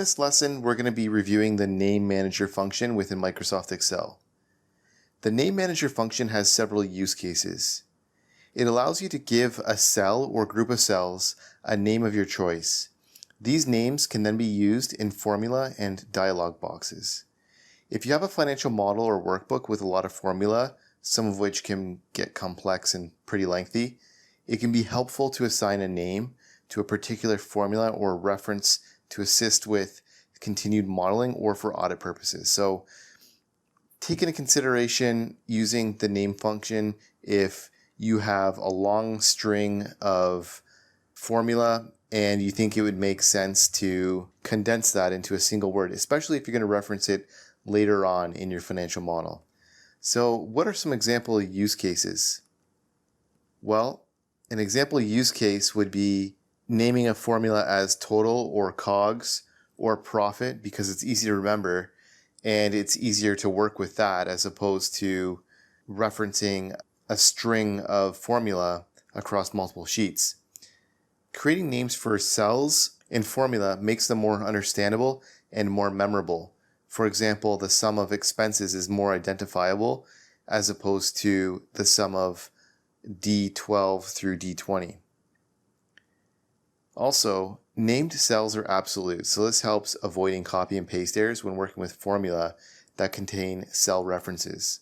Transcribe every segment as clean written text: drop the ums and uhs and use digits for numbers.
this lesson, we're going to be reviewing the Name Manager function within Microsoft Excel. The Name Manager function has several use cases. It allows you to give a cell or group of cells a name of your choice. These names can then be used in formula and dialog boxes. If you have a financial model or workbook with a lot of formula, some of which can get complex and pretty lengthy, it can be helpful to assign a name to a particular formula or reference to assist with continued modeling or for audit purposes. So take into consideration using the name function if you have a long string of formula and you think it would make sense to condense that into a single word, especially if you're going to reference it later on in your financial model. So what are some example use cases? Well, an example use case would be naming a formula as total or COGS or profit because it's easy to remember and it's easier to work with that as opposed to referencing a string of formula across multiple sheets. Creating names for cells in formula makes them more understandable and more memorable. For example, the sum of expenses is more identifiable as opposed to the sum of D12 through D20. Also, named cells are absolute, so this helps avoiding copy and paste errors when working with formula that contain cell references.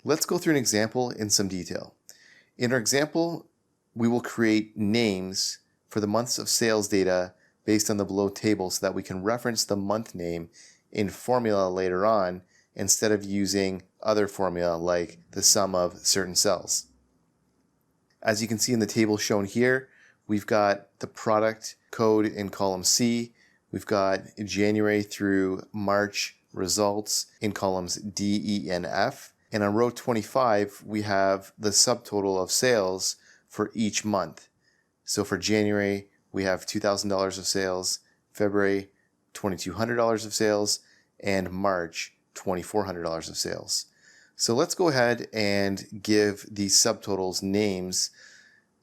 Let's go through an example in some detail. In our example, we will create names for the months of sales data based on the below table so that we can reference the month name in formula later on instead of using other formula like the sum of certain cells. As you can see in the table shown here, we've got the product code in column C. We've got January through March results in columns D, E, and F. And on row 25, we have the subtotal of sales for each month. So for January, we have $2,000 of sales, February, $2,200 of sales, and March, $2,400 of sales. So let's go ahead and give these subtotals names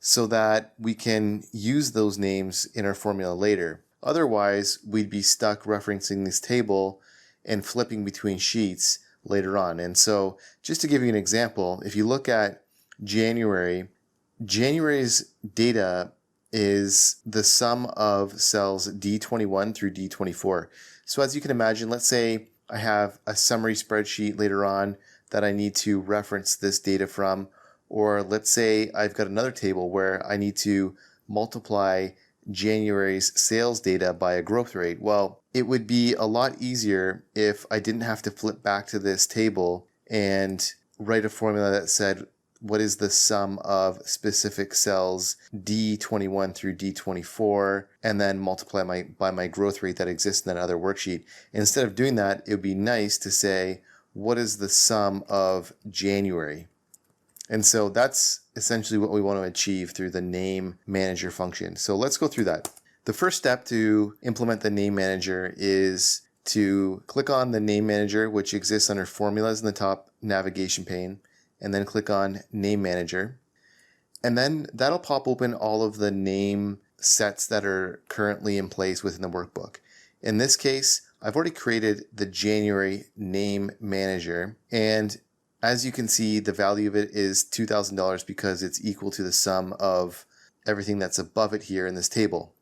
so that we can use those names in our formula later. Otherwise, we'd be stuck referencing this table and flipping between sheets later on. And so just to give you an example, if you look at January's data is the sum of cells D21 through D24. So as you can imagine, let's say I have a summary spreadsheet later on that I need to reference this data from, or let's say I've got another table where I need to multiply January's sales data by a growth rate. Well, it would be a lot easier if I didn't have to flip back to this table and write a formula that said, what is the sum of specific cells D21 through D24, and then multiply by my growth rate that exists in that other worksheet. Instead of doing that, it would be nice to say, what is the sum of January? And so that's essentially what we want to achieve through the Name Manager function. So let's go through that. The first step to implement the Name Manager is to click on the Name Manager, which exists under Formulas in the top navigation pane, and then click on Name Manager. And then that'll pop open all of the name sets that are currently in place within the workbook. In this case, I've already created the January Name Manager, and as you can see, the value of it is $2,000 because it's equal to the sum of everything that's above it here in this table.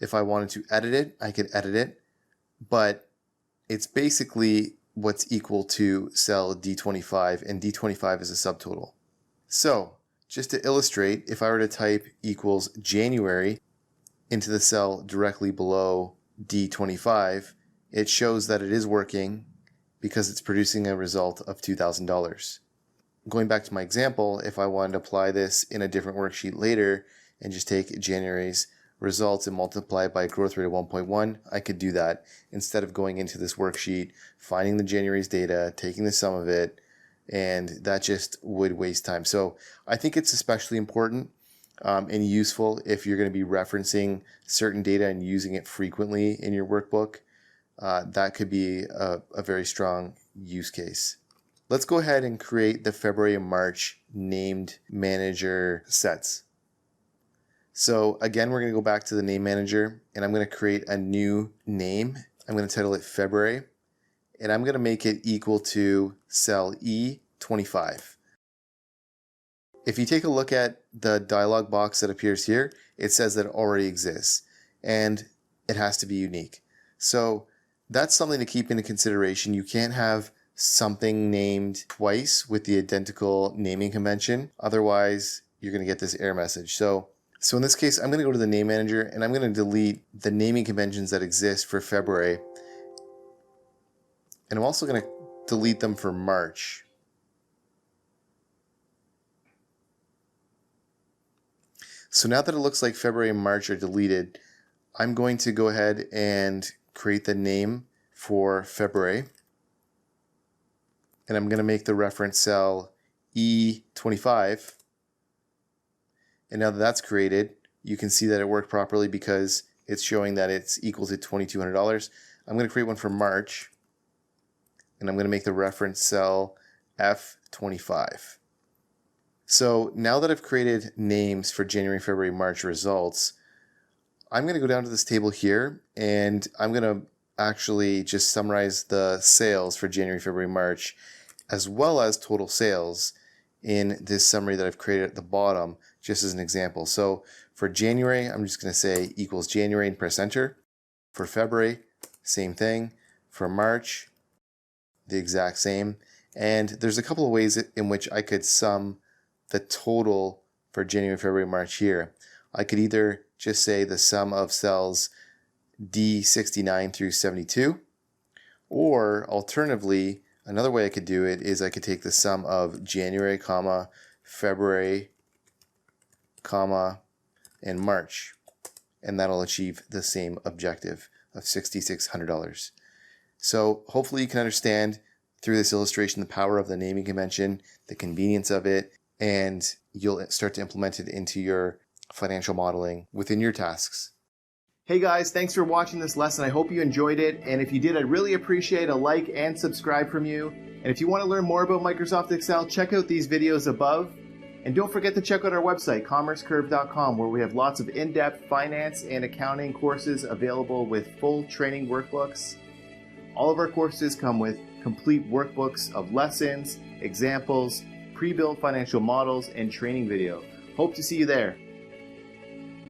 If I wanted to edit it, I could edit it, but it's basically what's equal to cell D25, and D25 is a subtotal. So, just to illustrate, if I were to type equals January into the cell directly below D25, it shows that it is working because it's producing a result of $2,000. Going back to my example, if I wanted to apply this in a different worksheet later and just take January's results and multiply by a growth rate of 1.1, I could do that instead of going into this worksheet, finding the January's data, taking the sum of it, and that just would waste time. So I think it's especially important and useful if you're going to be referencing certain data and using it frequently in your workbook. That could be a very strong use case. Let's go ahead and create the February and March named manager sets. So again, we're going to go back to the name manager and I'm going to create a new name. I'm going to title it February and I'm going to make it equal to cell E25. If you take a look at the dialog box that appears here, it says that it already exists and it has to be unique. So that's something to keep into consideration. You can't have something named twice with the identical naming convention. Otherwise, you're going to get this error message. So in this case, I'm going to go to the name manager and I'm going to delete the naming conventions that exist for February. And I'm also going to delete them for March. So now that it looks like February and March are deleted, I'm going to go ahead and create the name for February. And I'm going to make the reference cell E25. And now that that's created, you can see that it worked properly because it's showing that it's equal to $2,200. I'm going to create one for March. And I'm going to make the reference cell F25. So now that I've created names for January, February, March results, I'm going to go down to this table here and I'm going to actually just summarize the sales for January, February, March, as well as total sales in this summary that I've created at the bottom, just as an example. So for January, I'm just going to say equals January and press enter. For February, same thing. For March, the exact same. And there's a couple of ways in which I could sum the total for January, February, March here. I could either just say the sum of cells D69 through 72, or alternatively, another way I could do it is I could take the sum of January, comma, February, comma, and March, and that'll achieve the same objective of $6,600. So hopefully you can understand through this illustration the power of the naming convention, the convenience of it, and you'll start to implement it into your financial modeling within your tasks. Hey guys, thanks for watching this lesson. I hope you enjoyed it. And if you did, I'd really appreciate a like and subscribe from you. And if you want to learn more about Microsoft Excel, check out these videos above. And don't forget to check out our website, commercecurve.com, where we have lots of in-depth finance and accounting courses available with full training workbooks. All of our courses come with complete workbooks of lessons, examples, pre-built financial models, and training video. Hope to see you there.